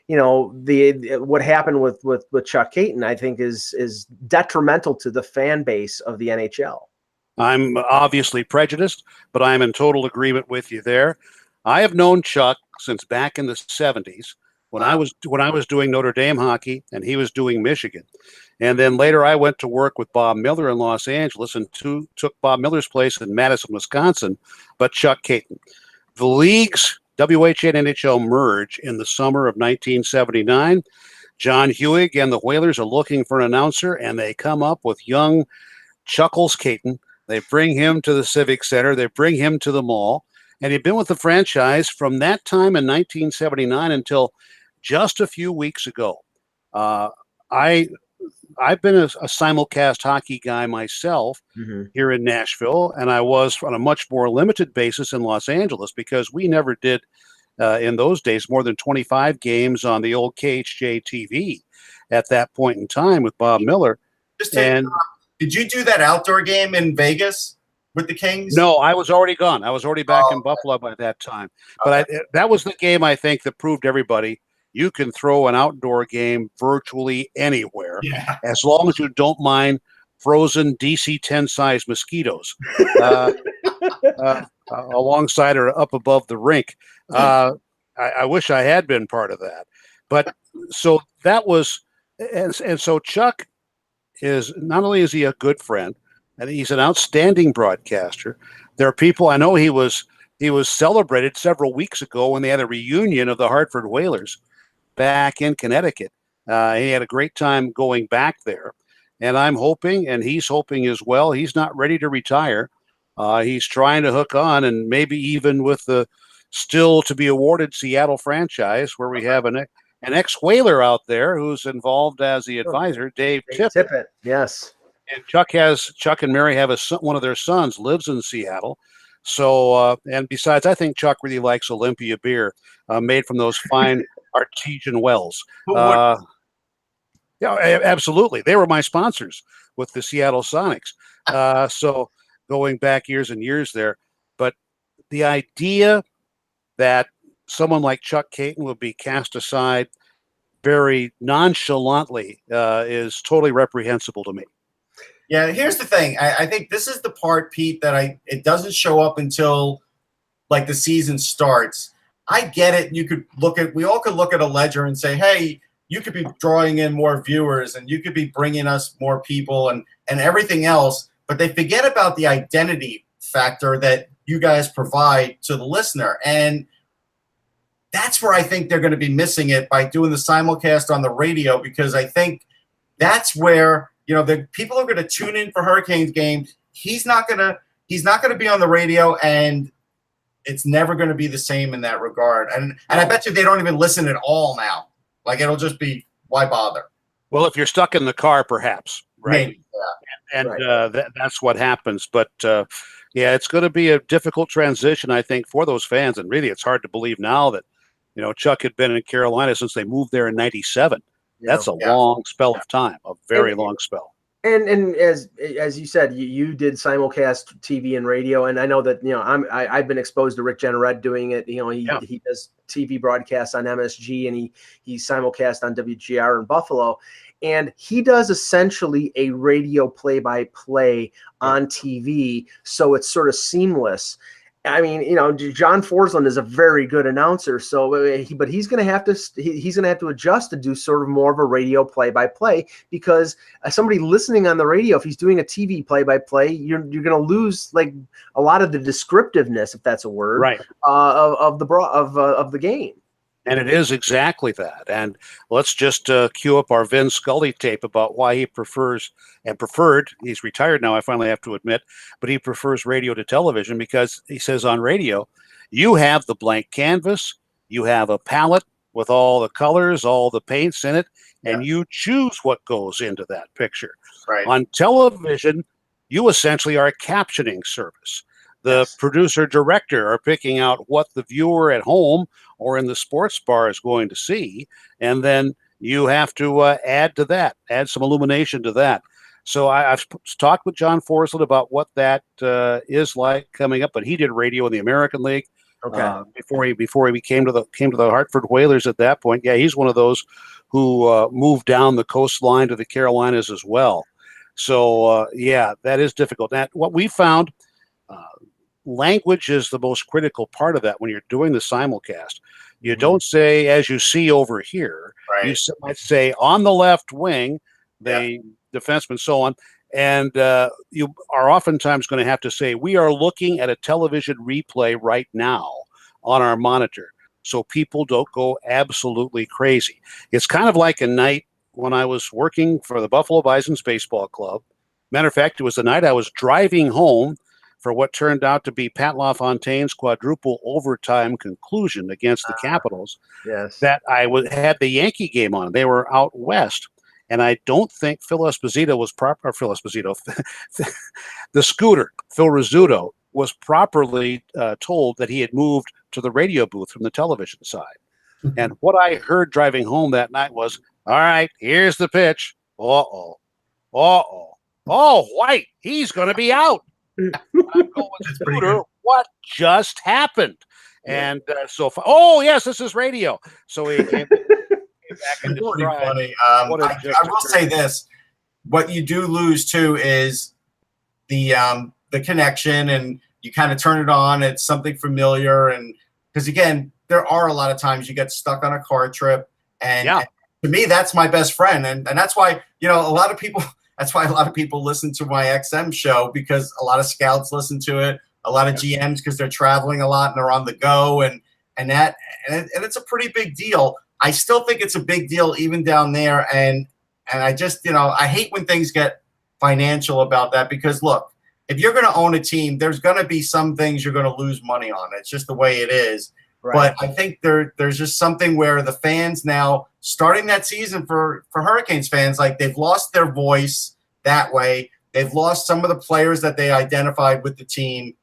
what happened with Chuck Caton, I think is detrimental to the fan base of the NHL. I'm obviously prejudiced, but I'm in total agreement with you there. I have known Chuck since back in the 70s when I was doing Notre Dame hockey and he was doing Michigan. And then later I went to work with Bob Miller in Los Angeles and took Bob Miller's place in Madison, Wisconsin, but Chuck Caton. The leagues, WHA and NHL, merge in the summer of 1979. John Hewig and the Whalers are looking for an announcer, and they come up with young Chuckles Caton. They bring him to the Civic Center. They bring him to the mall. And he'd been with the franchise from that time in 1979 until just a few weeks ago. I've been a simulcast hockey guy myself here in Nashville, and I was on a much more limited basis in Los Angeles because we never did, in those days, more than 25 games on the old KHJ TV at that point in time with Bob Miller. Did you do that outdoor game in Vegas with the Kings? No, I was already gone. I was already back in Buffalo by that time. But that was the game, I think, that proved everybody you can throw an outdoor game virtually anywhere, as long as you don't mind frozen DC-10 size mosquitoes alongside or up above the rink. I wish I had been part of that. But so that was, and so Chuck is, not only is he a good friend, and he's an outstanding broadcaster. There are people, I know he was celebrated several weeks ago when they had a reunion of the Hartford Whalers back in Connecticut. He had a great time going back there. And I'm hoping, and he's hoping as well, he's not ready to retire. He's trying to hook on, and maybe even with the still to be awarded Seattle franchise, where we have an ex-Whaler out there who's involved as the advisor, Dave Tippett. Yes. And Chuck and Mary have one of their sons lives in Seattle. So, and besides, I think Chuck really likes Olympia beer made from those fine artesian wells. Absolutely. They were my sponsors with the Seattle Sonics. So going back years and years there. But the idea that someone like Chuck Caton would be cast aside very nonchalantly is totally reprehensible to me. Yeah, here's the thing. I think this is the part, Pete, that it doesn't show up until like the season starts. I get it. We all could look at a ledger and say, hey, you could be drawing in more viewers and you could be bringing us more people and everything else. But they forget about the identity factor that you guys provide to the listener. And that's where I think they're going to be missing it by doing the simulcast on the radio, because I think that's where, the people are going to tune in for Hurricanes games. He's not going to be on the radio, and it's never going to be the same in that regard. And I bet you they don't even listen at all now. Like, it'll just be, why bother? Well, if you're stuck in the car, perhaps. right? Maybe, And Right. that's what happens. But yeah, it's going to be a difficult transition, I think, for those fans. And really, it's hard to believe now that Chuck had been in Carolina since they moved there in '97. Yeah. That's a long spell of time, a very long spell. And as you said, you did simulcast TV and radio, and I know that I've been exposed to Rick Jeanneret doing it. He does TV broadcasts on MSG, and he simulcast on WGR in Buffalo, and he does essentially a radio play-by-play on TV, so it's sort of seamless. I mean, John Forsland is a very good announcer, but he's going to have to adjust to do sort of more of a radio play-by-play, because somebody listening on the radio, if he's doing a TV play-by-play, you're going to lose like a lot of the descriptiveness, if that's a word, right, of the game. And it is exactly that. And let's just cue up our Vin Scully tape about why he preferred, he's retired now, I finally have to admit, but he prefers radio to television, because he says on radio, you have the blank canvas, you have a palette with all the colors, all the paints in it, and you choose what goes into that picture. Right. On television, you essentially are a captioning service. The producer director are picking out what the viewer at home or in the sports bar is going to see, and then you have to add some illumination to that. So I've talked with John Forsland about what that is like coming up, but he did radio in the American League before he came to the Hartford Whalers at that point. Yeah, he's one of those who moved down the coastline to the Carolinas as well. So yeah, that is difficult. Now, what we found. Language is the most critical part of that when you're doing the simulcast. You don't say, as you see over here. Right. You might say on the left wing, the defenseman, so on. And you are oftentimes going to have to say, we are looking at a television replay right now on our monitor, so people don't go absolutely crazy. It's kind of like a night when I was working for the Buffalo Bisons Baseball Club. Matter of fact, it was the night I was driving home for what turned out to be Pat LaFontaine's quadruple overtime conclusion against the Capitals. Yes. That I had the Yankee game on. They were out west. And I don't think Phil Esposito was proper. Phil Esposito, the scooter, Phil Rizzuto, was properly told that he had moved to the radio booth from the television side. And what I heard driving home that night was, all right, here's the pitch. Oh, White, he's going to be out. I'm going, scooter, what just happened? And oh, yes, this is radio. So he came back and described. Funny. I will say this: what you do lose too is the connection, and you kind of turn it on. It's something familiar, and because again, there are a lot of times you get stuck on a car trip, and to me, that's my best friend, and that's why a lot of people. That's why a lot of people listen to my XM show, because a lot of scouts listen to it. A lot of GMs, because they're traveling a lot and they're on the go, and it's a pretty big deal. I still think it's a big deal even down there, and I just I hate when things get financial about that, because look, if you're going to own a team, there's going to be some things you're going to lose money on. It's just the way it is. Right. But I think there's just something where the fans now, starting that season for Hurricanes fans, like they've lost their voice that way. They've lost some of the players that they identified with the team.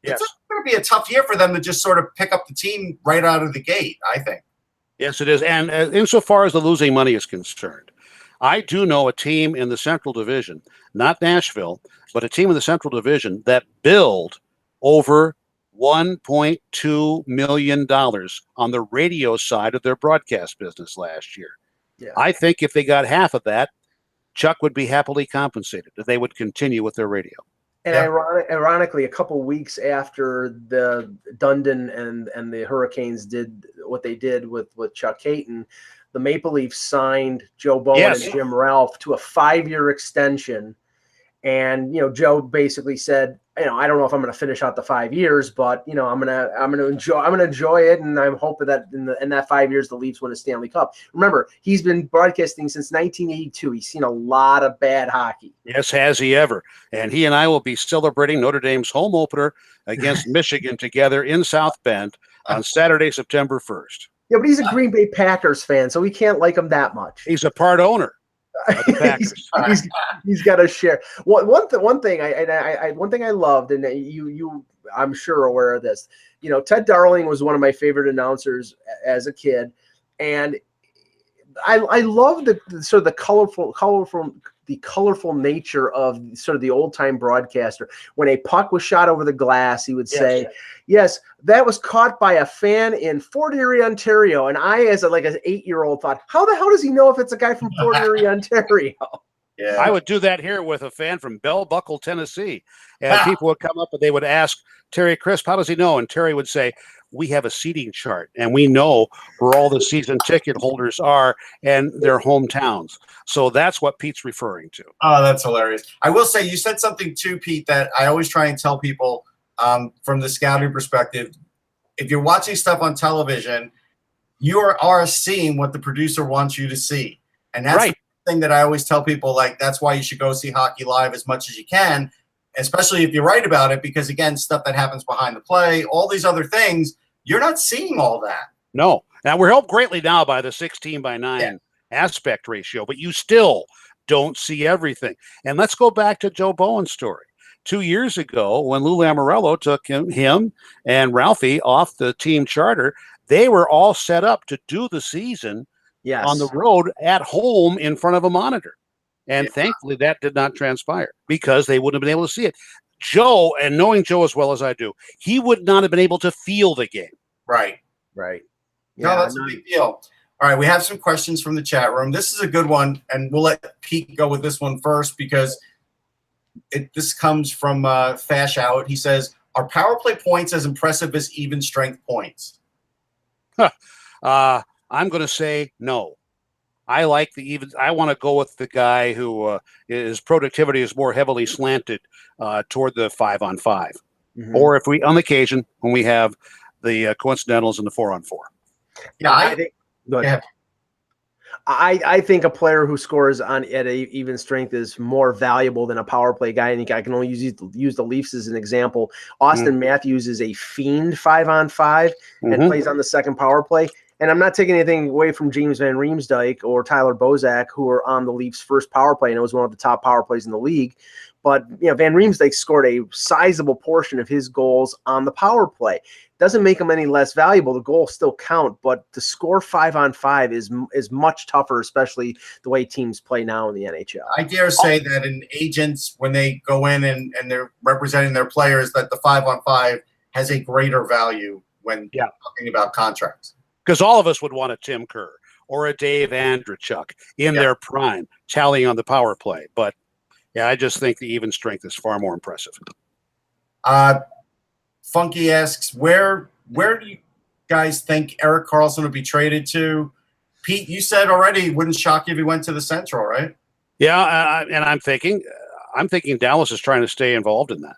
Yes. It's going to be a tough year for them to just sort of pick up the team right out of the gate, I think. Yes, it is. And insofar as the losing money is concerned, I do know a team in the Central Division, not Nashville, but a team in the Central Division that billed over $1.2 million on the radio side of their broadcast business last year. Yeah. I think if they got half of that, Chuck would be happily compensated. They would continue with their radio. And ironically, a couple weeks after the Dundon and the Hurricanes did what they did with Chuck Hayton, the Maple Leafs signed Joe Bowen and Jim Ralph to a 5-year extension. And Joe basically said, I don't know if I'm going to finish out the 5 years, but I'm going to enjoy it, and I'm hoping that in that 5 years the Leafs win a Stanley Cup. Remember, he's been broadcasting since 1982. He's seen a lot of bad hockey. Yes, has he ever? And he and I will be celebrating Notre Dame's home opener against Michigan together in South Bend on Saturday, September 1st. Yeah, but he's a Green Bay Packers fan, so we can't like him that much. He's a part owner. of the Packers. he's got to share. One thing I loved, and you I'm sure aware of this. Ted Darling was one of my favorite announcers as a kid, and I love the sort of the colorful nature of sort of the old time broadcaster. When a puck was shot over the glass, he would say, "Yes, that was caught by a fan in Fort Erie, Ontario." And I, as an 8-year-old, thought, "How the hell does he know if it's a guy from Fort Erie, Ontario?" Yeah. I would do that here with a fan from Bell Buckle, Tennessee, and people would come up and they would ask Terry Crisp, "How does he know?" And Terry would say, "We have a seating chart, and we know where all the season ticket holders are and their hometowns." So that's what Pete's referring to. Oh, that's hilarious. I will say, you said something too, Pete, that I always try and tell people from the scouting perspective. If you're watching stuff on television, you are seeing what the producer wants you to see. And that's right. the thing that I always tell people, that's why you should go see hockey live as much as you can, especially if you're right about it, because, again, stuff that happens behind the play, all these other things, you're not seeing all that. No. Now, we're helped greatly now by the 16:9 aspect ratio, but you still don't see everything. And let's go back to Joe Bowen's story. 2 years ago, when Lou Lamoriello took him and Ralphie off the team charter, they were all set up to do the season on the road at home in front of a monitor. And thankfully, that did not transpire because they wouldn't have been able to see it. Joe, and knowing Joe as well as I do, he would not have been able to feel the game. Right. Yeah, No, that's a big deal. All right, we have some questions from the chat room. This is a good one, and we'll let Pete go with this one first because this comes from Fash Out. He says, "Are power play points as impressive as even strength points?" I'm going to say no. I like the even. I want to go with the guy who his productivity is more heavily slanted toward the 5-on-5, or if we, on occasion, when we have the coincidentals in the 4-on-4. Yeah, I think. Go ahead. I think a player who scores at a even strength is more valuable than a power play guy. And I can only use the Leafs as an example. Austin Matthews is a fiend 5-on-5 and plays on the second power play. And I'm not taking anything away from James Van Riemsdyk or Tyler Bozak, who are on the Leafs' first power play, and it was one of the top power plays in the league. But Van Riemsdyk scored a sizable portion of his goals on the power play. Doesn't make him any less valuable. The goals still count, but to score 5-on-5 is much tougher, especially the way teams play now in the NHL. I dare say that in agents, when they go in and they're representing their players, that the 5-on-5 has a greater value when talking about contracts. Because all of us would want a Tim Kerr or a Dave Andrechuk in their prime, tallying on the power play. But I just think the even strength is far more impressive. Funky asks, where do you guys think Erik Karlsson would be traded to? Pete, you said already it wouldn't shock you if he went to the Central, right? Yeah, and I'm thinking Dallas is trying to stay involved in that.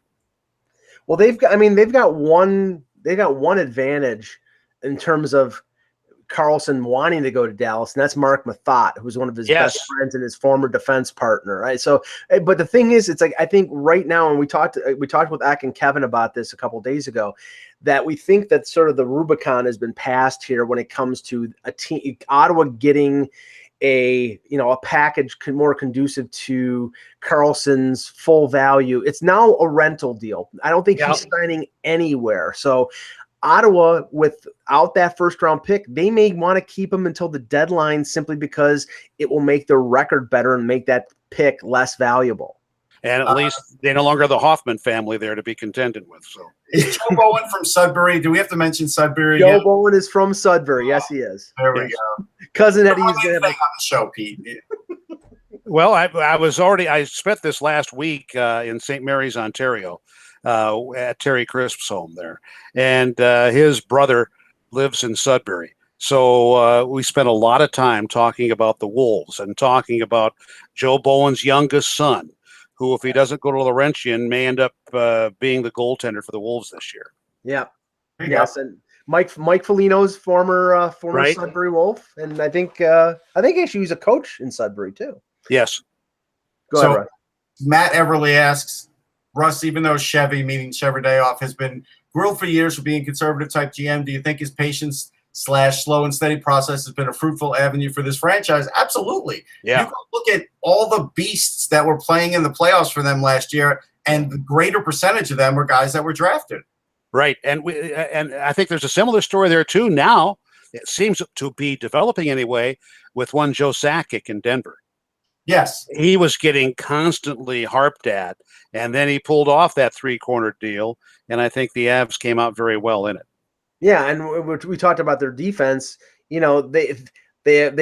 Well, they've got one advantage in terms of Karlsson wanting to go to Dallas, and that's Mark Mathot, who's one of his best friends and his former defense partner, right? So, but the thing is, it's I think right now, and we talked with Eck and Kevin about this a couple of days ago, that we think that sort of the Rubicon has been passed here when it comes to a team, Ottawa getting a package more conducive to Karlsson's full value. It's now a rental deal. I don't think he's signing anywhere. So Ottawa, without that first-round pick, they may want to keep him until the deadline simply because it will make their record better and make that pick less valuable. And at least they no longer have the Hoffman family there to be contended with. So is Joe Bowen from Sudbury? Do we have to mention Sudbury? Joe Bowen is from Sudbury. Yes, he is. There we go. Cousin Eddie is going to have on the show, Pete. Well, I spent this last week in St. Mary's, Ontario, at Terry Crisp's home there, and his brother lives in Sudbury. So we spent a lot of time talking about the Wolves and talking about Joe Bowen's youngest son, who, if he doesn't go to Laurentian, may end up being the goaltender for the Wolves this year. Yeah. Yes, and Mike Foligno's former Sudbury Wolf, and I think actually he was a coach in Sudbury too. Yes. Go ahead, Russ. Matt Everly asks, Russ, even though Chevy, meaning Cheverdayoff, has been grilled for years for being conservative type GM, do you think his patience / slow and steady process has been a fruitful avenue for this franchise? Absolutely. Yeah. You can look at all the beasts that were playing in the playoffs for them last year, and the greater percentage of them were guys that were drafted. Right. And I think there's a similar story there too. Now it seems to be developing anyway with one Joe Sakic in Denver. Yes. He was getting constantly harped at, and then he pulled off that 3-corner deal, and I think the Avs came out very well in it. Yeah, and we talked about their defense. You know, they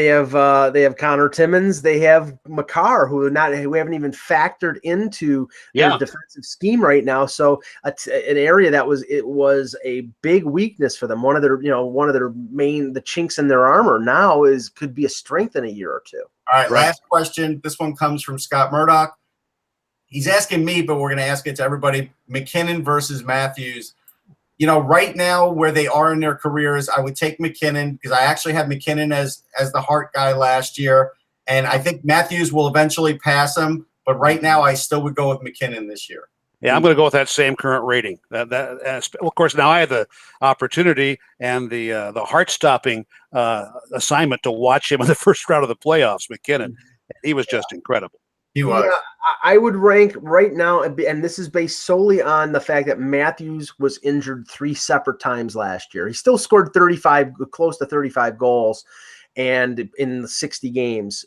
have Connor Timmins, they have Makar, who haven't even factored into their defensive scheme right now. So an area that was a big weakness for them. One of their the chinks in their armor now could be a strength in a year or two. All right, last question. This one comes from Scott Murdoch. He's asking me, but we're going to ask it to everybody. McKinnon versus Matthews. You know, right now where they are in their careers, I would take McKinnon because I actually had McKinnon as the Hart guy last year. And I think Matthews will eventually pass him. But right now, I still would go with McKinnon this year. Yeah, I'm going to go with that same current rating. Of course, now I had the opportunity and the heart-stopping assignment to watch him in the first round of the playoffs, McKinnon. He was just incredible. He was. Yeah, I would rank right now, and this is based solely on the fact that Matthews was injured 3 separate times last year. He still scored close to 35 goals, and in 60 games.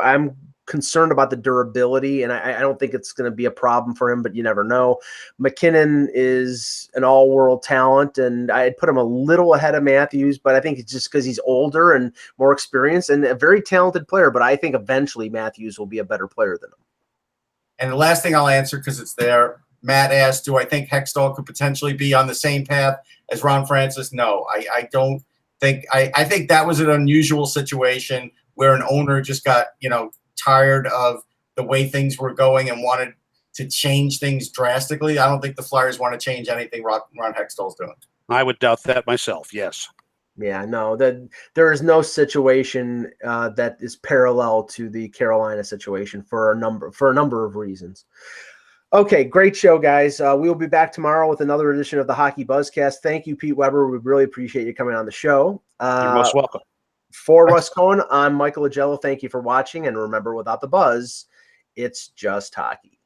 I'm concerned about the durability, and I don't think it's going to be a problem for him, but you never know. McKinnon is an all-world talent, and I'd put him a little ahead of Matthews, but I think it's just because he's older and more experienced and a very talented player, but I think eventually Matthews will be a better player than him. And the last thing I'll answer, because it's there, Matt asked, do I think Hextall could potentially be on the same path as Ron Francis? No, I don't think – I think that was an unusual situation where an owner just got, tired of the way things were going and wanted to change things drastically. I don't think the Flyers want to change anything Ron Hextall's doing. I would doubt that myself, yes. Yeah, no, that there is no situation that is parallel to the Carolina situation for a number of reasons. Okay, great show, guys. We will be back tomorrow with another edition of the Hockey Buzzcast. Thank you, Pete Weber. We really appreciate you coming on the show. You're most welcome. For Russ Cohen, I'm Michael Agello. Thank you for watching. And remember, without the buzz, it's just hockey.